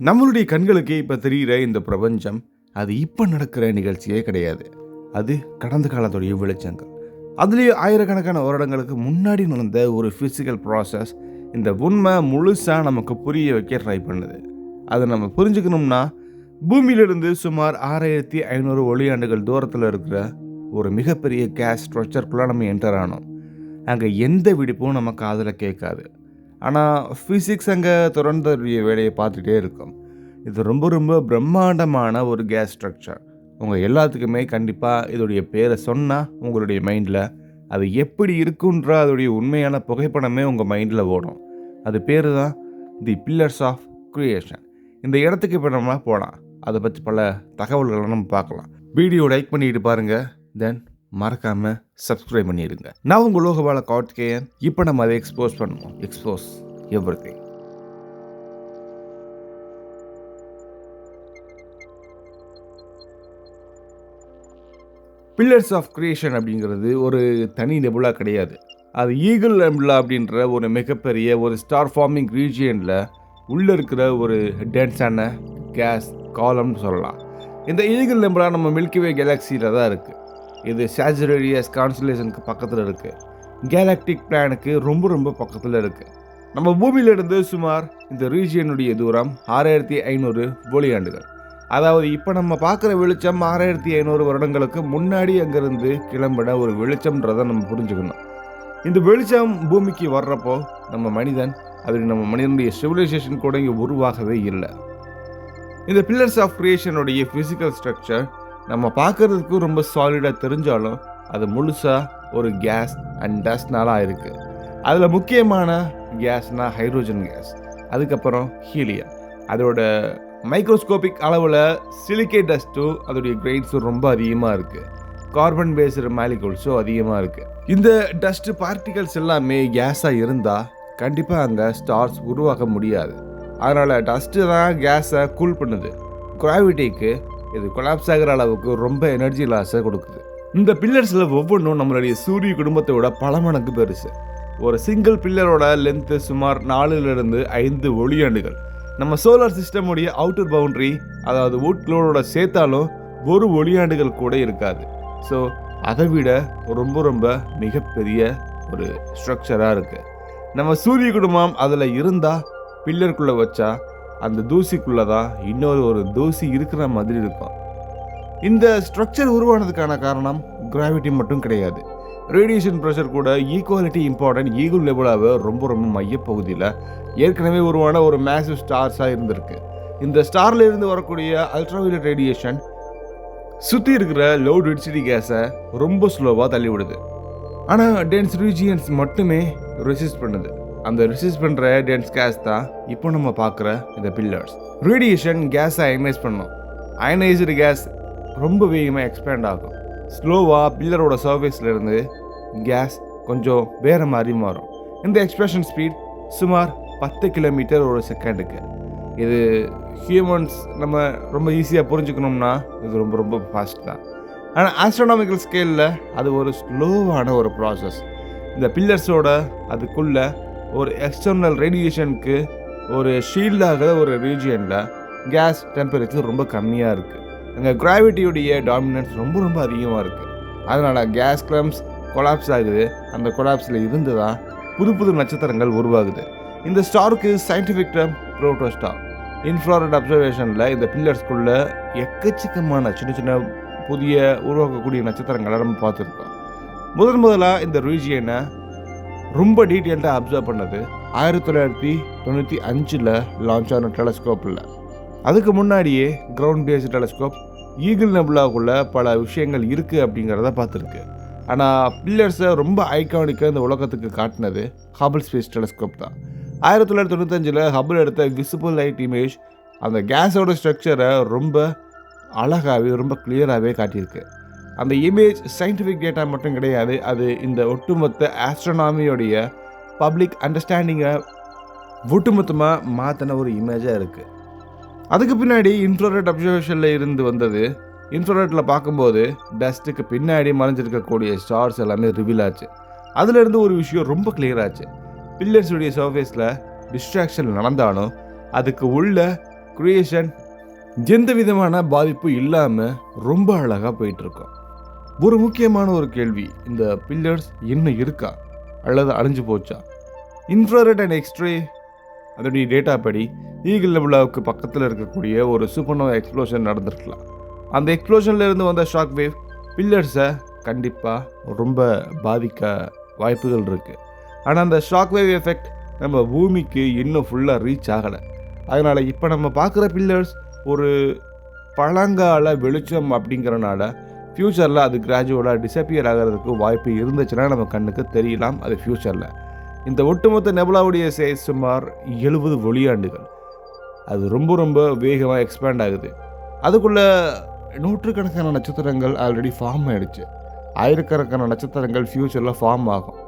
நம்மளுடைய கண்களுக்கு இப்போ தெரிகிற இந்த பிரபஞ்சம் அது இப்போ நடக்கிற நிகழ்ச்சியே கிடையாது. அது கடந்த காலத்துடைய வெளிச்சங்கள். அதுலேயே ஆயிரக்கணக்கான வருடங்களுக்கு முன்னாடி நடந்த ஒரு ஃபிசிக்கல் ப்ராசஸ் இந்த உண்மை முழுசாக நமக்கு புரிய வைக்க ட்ரை பண்ணுது. அதை நம்ம புரிஞ்சுக்கணும்னா பூமியிலிருந்து சுமார் 6500 ஒளியாண்டுகள் தூரத்தில் இருக்கிற ஒரு மிகப்பெரிய கேஸ் ஸ்ட்ரக்சருக்குள்ளே நம்ம என்டர் ஆனோம். அங்கே எந்த வெடிப்பும் நம்ம காதில் கேட்காது. ஆனால் ஃபிசிக்ஸ் அங்கே தொடர்ந்த வேலையை பார்த்துட்டே இருக்கும். இது ரொம்ப ரொம்ப பிரம்மாண்டமான ஒரு கேஸ் ஸ்ட்ரக்சர். உங்கள் எல்லாத்துக்குமே கண்டிப்பாக இதோடைய பேரை சொன்னால் உங்களுடைய மைண்டில் அது எப்படி இருக்குன்ற அதோடைய உண்மையான புகைப்படமே உங்கள் மைண்டில் ஓடும். அது பேர் தான் தி பில்லர்ஸ் ஆஃப் கிரியேஷன். இந்த இடத்துக்கு இப்போ நம்ம போகலாம். அதை பற்றி பல தகவல்களை நம்ம பார்க்கலாம். வீடியோ லைக் பண்ணிட்டு பாருங்கள். தென் மறக்காமல் சப்ஸ்கிரைப் பண்ணிடுங்க. நான் உங்கள் லோகபால கார்த்திகேயன். இப்போ நம்ம அதை எக்ஸ்போஸ் பண்ணுவோம். Expose everything. Pillars of creation அப்படிங்கிறது ஒரு தனி நெபுலா கிடையாது. அது ஈகிள் நெபுலா அப்படின்ற ஒரு மிகப்பெரிய ஒரு ஸ்டார் ஃபார்மிங் ரீஜியனில் உள்ளே இருக்கிற ஒரு டென்ஸான கேஸ் காலம்னு சொல்லலாம். இந்த ஈகிள் நெபுலா நம்ம மில்கிவே கேலக்சியில் தான் இருக்குது. இது சாஜிட்டேரியஸ் கான்ஸ்டலேஷனுக்கு பக்கத்தில் இருக்குது. கேலக்டிக் பிளானுக்கு ரொம்ப ரொம்ப பக்கத்தில் இருக்குது. நம்ம பூமியிலிருந்து சுமார் இந்த ரீஜியனுடைய தூரம் 6500 ஒளியாண்டுகள். அதாவது இப்போ நம்ம பார்க்குற வெளிச்சம் 6500 வருடங்களுக்கு முன்னாடி அங்கேருந்து கிளம்பின ஒரு வெளிச்சம்ன்றதை நம்ம புரிஞ்சுக்கணும். இந்த வெளிச்சம் பூமிக்கு வர்றப்போ நம்ம மனிதனுடைய சிவிலைசேஷன் கூட இங்கே உருவாகவே இல்லை. இந்த பில்லர்ஸ் ஆஃப் கிரியேஷனுடைய ஃபிசிக்கல் ஸ்ட்ரக்சர் நம்ம பார்க்குறதுக்கு ரொம்ப சாலிடாக தெரிஞ்சாலும் அது முழுசாக ஒரு கேஸ் அண்ட் டஸ்ட்னால இருக்குது. அதில் முக்கியமான கேஸ்னால் ஹைட்ரோஜன் கேஸ், அதுக்கப்புறம் ஹீலியம். அதோட மைக்ரோஸ்கோபிக் அளவில் சிலிக்கேட் டஸ்ட்டும் அதோடைய கிரெயின்ஸும் ரொம்ப அதிகமாக இருக்குது. கார்பன் பேஸ்டு மாலிகூல்ஸும் அதிகமாக இருக்குது. இந்த டஸ்ட் பார்ட்டிகல்ஸ் எல்லாமே கேஸாக இருந்தால் கண்டிப்பாக அங்கே ஸ்டார்ஸ் உருவாக முடியாது. அதனால் டஸ்ட்டு தான் கேஸை கூல் பண்ணுது. கிராவிட்டிக்கு இது கொலாப்ஸ் ஆகிற அளவுக்கு ரொம்ப எனர்ஜி லாஸை கொடுக்குது. இந்த பில்லர்ஸில் ஒவ்வொன்றும் நம்மளுடைய சூரிய குடும்பத்தோட பல மடங்கு பெருசு. ஒரு சிங்கிள் பில்லரோட லென்த்து சுமார் 4-5 ஒளியாண்டுகள். நம்ம சோலார் சிஸ்டமுடைய அவுட்டர் பவுண்ட்ரி, அதாவது வுட் க்ளோடோட சேர்த்தாலும் ஒரு ஒளியாண்டுகள் கூட இருக்காது. ஸோ அதை விட ரொம்ப ரொம்ப மிகப்பெரிய ஒரு ஸ்ட்ரக்சராக இருக்குது. நம்ம சூரிய குடும்பம் அதில் இருந்தால் பில்லருக்குள்ளே வச்சா அந்த தூசிக்குள்ளே தான் ஒரு தூசி இருக்கிற மாதிரி இருக்கும். இந்த ஸ்ட்ரக்சர் உருவானதுக்கான காரணம் கிராவிட்டி மட்டும் கிடையாது. ரேடியேஷன் ப்ரெஷர் கூட ஈக்குவாலிட்டி இம்பார்ட்டன்ட் ஈகிள் நெபுலாவை ரொம்ப ரொம்ப மையப்பகுதியில் ஏற்கனவே உருவான ஒரு மேசிவ் ஸ்டார்ஸாக இருந்திருக்கு. இந்த ஸ்டாரில் இருந்து வரக்கூடிய அல்ட்ராவயலட் ரேடியேஷன் சுற்றி இருக்கிற லோ டென்சிட்டி கேஸை ரொம்ப ஸ்லோவாக தள்ளிவிடுது. ஆனால் டென்ஸ் ரீஜியன்ஸ் மட்டுமே ரெசிஸ்ட் பண்ணுது. அந்த ரெசிஸ்ட் பண்ணுற டென்ஸ் கேஸ் தான் இப்போ நம்ம பார்க்குற இந்த பில்லர்ஸ். ரேடியேஷன் கேஸை அயனைஸ் பண்ணும். அயனைஸ்டு கேஸ் ரொம்ப வேகமாக எக்ஸ்பேண்ட் ஆகும். ஸ்லோவாக பில்லரோட சர்ஃபேஸ்லேருந்து கேஸ் கொஞ்சம் வேறு மாதிரி மாறும். இந்த எக்ஸ்பிரஷன் ஸ்பீட் சுமார் 10 கிலோமீட்டர் ஒரு செகண்டுக்கு. இது ஹியூமன்ஸ் நம்ம ரொம்ப ஈஸியாக புரிஞ்சுக்கணும்னா இது ரொம்ப ரொம்ப ஃபாஸ்ட் தான். ஆனால் ஆஸ்ட்ரோனாமிக்கல் ஸ்கேலில் அது ஒரு ஸ்லோவான ஒரு ப்ராசஸ். இந்த பில்லர்ஸோட அதுக்குள்ளே ஒரு எக்ஸ்டர்னல் ரேடியேஷனுக்கு ஒரு ஷீல்டாக ஒரு ரீஜியனில் கேஸ் டெம்பரேச்சர் ரொம்ப கம்மியாக இருக்குது. அங்கே கிராவிட்டியுடைய டாமினன்ஸ் ரொம்ப ரொம்ப அதிகமாக இருக்குது. அதனால் கேஸ் கிளம்ஸ் கொலாப்ஸ் ஆகுது. அந்த கொலாப்ஸில் இருந்து தான் புது புது நட்சத்திரங்கள் உருவாகுது. இந்த ஸ்டாருக்கு சயின்டிஃபிக் டேர்ம் புரோட்டோஸ்டார். இன்ஃப்ராரெட் அப்சர்வேஷனில் இந்த பில்லர்ஸ்குள்ளே எக்கச்சக்கமான சின்ன சின்ன புதிய உருவாக்கக்கூடிய நட்சத்திரங்களை நம்ம பார்த்துருக்கோம். முதலாக இந்த ரீஜியனை ரொம்ப டீட்டெயில்டாக அப்சர்வ் பண்ணது 1995 லான்ச் ஆன டெலஸ்கோப்பில். அதுக்கு முன்னாடியே கிரவுண்ட் பேஸ்டு டெலஸ்கோப் ஈகிள் நெபுலாவுக்குள்ள பல விஷயங்கள் இருக்குது அப்படிங்கிறத பார்த்துருக்கு. ஆனால் பில்லர்ஸை ரொம்ப ஐகானிக்காக இந்த உலகத்துக்கு காட்டினது ஹபிள் ஸ்பேஸ் டெலஸ்கோப் தான். 1995 ஹபிள் எடுத்த விசிபிள் லைட் இமேஜ் அந்த கேஸோட ஸ்ட்ரக்சரை ரொம்ப அழகாகவே ரொம்ப கிளியராகவே காட்டியிருக்கு. அந்த இமேஜ் சயின்டிஃபிக் டேட்டா மட்டும் கிடையாது, அது இந்த ஒட்டுமொத்த ஆஸ்ட்ரோனாமியோடைய பப்ளிக் அண்டர்ஸ்டாண்டிங்கை ஒட்டுமொத்தமாக மாற்றின ஒரு இமேஜாக இருக்குது. அதுக்கு பின்னாடி இன்ஃப்ராரெட் அப்சர்வேஷனில் இருந்து வந்தது. இன்ஃப்ராரெட்டில் பார்க்கும்போது டஸ்ட்டுக்கு பின்னாடி மறைஞ்சிருக்கக்கூடிய ஸ்டார்ஸ் எல்லாமே ரிவீல் ஆச்சு. அதுலேருந்து ஒரு விஷயம் ரொம்ப கிளியர் ஆச்சு. பில்லர்ஸுடைய சர்ஃபேஸில் டிஸ்ட்ராக்ஷன் நடந்தாலும் அதுக்கு உள்ள கிரியேஷன் எந்த விதமான பாதிப்பு இல்லாமல் ரொம்ப அழகாக போயிட்டுருக்கோம். ஒரு முக்கியமான ஒரு கேள்வி, இந்த பில்லர்ஸ் இன்னும் இருக்கா அல்லது அழிஞ்சு போச்சா? இன்ஃப்ராரெட் அண்ட் எக்ஸ்ரே அதோடைய டேட்டா படி ஈகிள் நெபுலாவுக்கு பக்கத்தில் இருக்கக்கூடிய ஒரு சூப்பர்னோவா எக்ஸ்ப்ளோஷன் நடந்திருக்கலாம். அந்த எக்ஸ்ப்ளோஷன்லேருந்து வந்த ஷாக் வேவ் பில்லர்ஸை கண்டிப்பாக ரொம்ப பாதிக்க வாய்ப்புகள் இருக்குது. ஆனால் அந்த ஷாக் வேவ் எஃபெக்ட் நம்ம பூமிக்கு இன்னும் ஃபுல்லாக ரீச் ஆகலை. அதனால் இப்போ நம்ம பார்க்குற பில்லர்ஸ் ஒரு பழங்கால வெளிச்சம் அப்படிங்கிறனால ஃப்யூச்சரில் அது கிராஜுவலாக டிஸப்பியர் ஆகிறதுக்கு வாய்ப்பு இருந்துச்சுன்னா நம்ம கண்ணுக்கு தெரியலாம். அது ஃப்யூச்சரில் இந்த ஒட்டுமொத்த நெபுலாவுடைய சைஸ் சுமார் 70 ஒளியாண்டுகள். அது ரொம்ப ரொம்ப வேகமாக எக்ஸ்பேண்ட் ஆகுது. அதுக்குள்ளே நூற்றுக்கணக்கான நட்சத்திரங்கள் ஆல்ரெடி ஃபார்ம் ஆகிடுச்சு. ஆயிரக்கணக்கான நட்சத்திரங்கள் ஃப்யூச்சரில் ஃபார்ம் ஆகும்.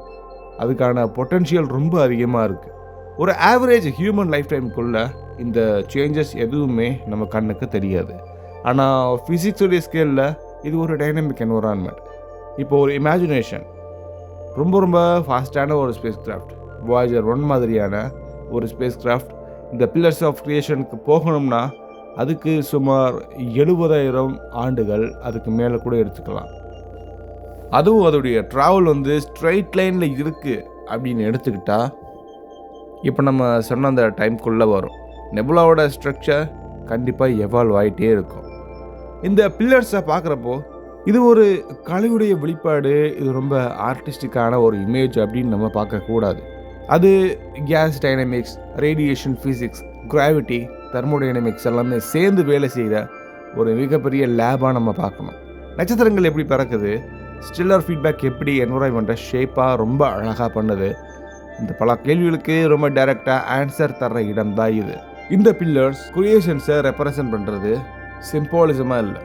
அதுக்கான பொட்டென்ஷியல் ரொம்ப அதிகமாக இருக்குது. ஒரு ஆவரேஜ் ஹியூமன் லைஃப் டைமுக்குள்ளே இந்த சேஞ்சஸ் எதுவுமே நம்ம கண்ணுக்கு தெரியாது. ஆனால் ஃபிசிக்ஸுடைய ஸ்கேலில் இது ஒரு டைனமிக் என்விரான்மெண்ட். இப்போ ஒரு இமேஜினேஷன், ரொம்ப ரொம்ப ஃபாஸ்டான ஒரு ஸ்பேஸ் கிராஃப்ட், வாயேஜர் 1 மாதிரியான ஒரு ஸ்பேஸ் கிராஃப்ட் இந்த பில்லர்ஸ் ஆஃப் கிரியேஷனுக்கு போகணும்னா அதுக்கு சுமார் 70,000 ஆண்டுகள் அதுக்கு மேலே கூட எடுத்துக்கலாம். அதுவும் அதோடைய ட்ராவல் ஸ்ட்ரைட் லைனில் இருக்குது அப்படின்னு எடுத்துக்கிட்டால் இப்போ நம்ம சொன்ன அந்த டைம்குள்ளே வரும். நெபுலாவோட ஸ்ட்ரக்சர் கண்டிப்பாக எவால்வ் ஆகிட்டே இருக்கும். இந்த பில்லர்ஸை பார்க்குறப்போ இது ஒரு கலையுடைய வெளிப்பாடு, இது ரொம்ப ஆர்டிஸ்டிக்கான ஒரு இமேஜ் அப்படின்னு நம்ம பார்க்கக்கூடாது. அது gas dynamics, radiation physics, gravity, thermodynamics எல்லாமே சேர்ந்து வேலை செய்கிற ஒரு மிகப்பெரிய லேபாக நம்ம பார்க்கணும். நட்சத்திரங்கள் எப்படி பறக்குது, ஸ்டில்லர் ஃபீட்பேக் எப்படி என்வரான்மெண்ட்டை ஷேப்பாக ரொம்ப அழகாக பண்ணுது, இந்த பல கேள்விகளுக்கு ரொம்ப டைரெக்டாக ஆன்சர் தர்ற இடம் தான் இது. இந்த பில்லர்ஸ் கிரியேஷன்ஸை ரெப்ரசன்ட் பண்ணுறது சிம்பாலிசமாக இல்லை,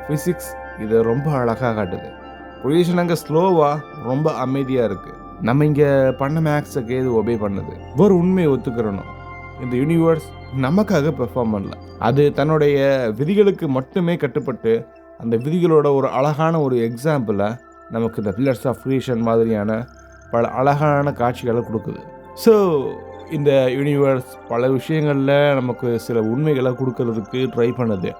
ஃபிசிக்ஸ் இதை ரொம்ப அழகாக காட்டுது. கிரியேஷன் அங்கே ஸ்லோவாக ரொம்ப அமைதியாக இருக்குது. நம்ம இங்கே பண்ண மேக்ஸுக்கு இது ஒபே பண்ணுது. ஒரு உண்மையை ஒத்துக்கிறணும், இந்த யூனிவர்ஸ் நமக்காக பெர்ஃபார்ம் பண்ணல. அது தன்னுடைய விதிகளுக்கு மட்டுமே கட்டுப்பட்டு அந்த விதிகளோட ஒரு அழகான ஒரு எக்ஸாம்பிளை நமக்கு இந்த பில்லர்ஸ் ஆஃப் கிரியேஷன் மாதிரியான பல அழகான காட்சிகளை கொடுக்குது. ஸோ இந்த யூனிவர்ஸ் பல விஷயங்களில் நமக்கு சில உண்மைகளை கொடுக்கறதுக்கு ட்ரை பண்ணுது.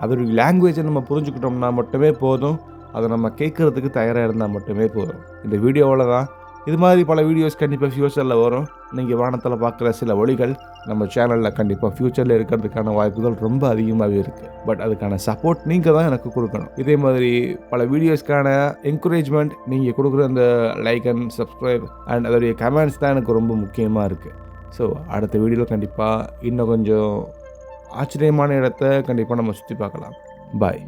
அதோடைய லாங்குவேஜை நம்ம புரிஞ்சுக்கிட்டோம்னா மட்டுமே போதும், அதை நம்ம கேட்குறதுக்கு தயாராக இருந்தால் மட்டுமே போதும். இந்த வீடியோவில் தான் இது மாதிரி பல வீடியோஸ் கண்டிப்பாக ஃப்யூச்சரில் வரும். நீங்கள் வானத்தில் பார்க்குற சில ஒளிகள் நம்ம சேனலில் கண்டிப்பாக ஃப்யூச்சரில் இருக்கிறதுக்கான வாய்ப்புகள் ரொம்ப அதிகமாகவே இருக்குது. பட் அதுக்கான சப்போர்ட் நீங்கள் தான் எனக்கு கொடுக்கணும். இதே மாதிரி பல வீடியோஸ்க்கான என்கரேஜ்மெண்ட் நீங்கள் கொடுக்குற அந்த லைக் அண்ட் சப்ஸ்கிரைப் அண்ட் அதோடைய கமெண்ட்ஸ் தான் எனக்கு ரொம்ப முக்கியமாக இருக்குது. ஸோ அடுத்த வீடியோவில் கண்டிப்பாக இன்னும் கொஞ்சம் ஆச்சரியமான இடத்த கண்டிப்பாக நம்ம சுற்றி பார்க்கலாம். பாய்.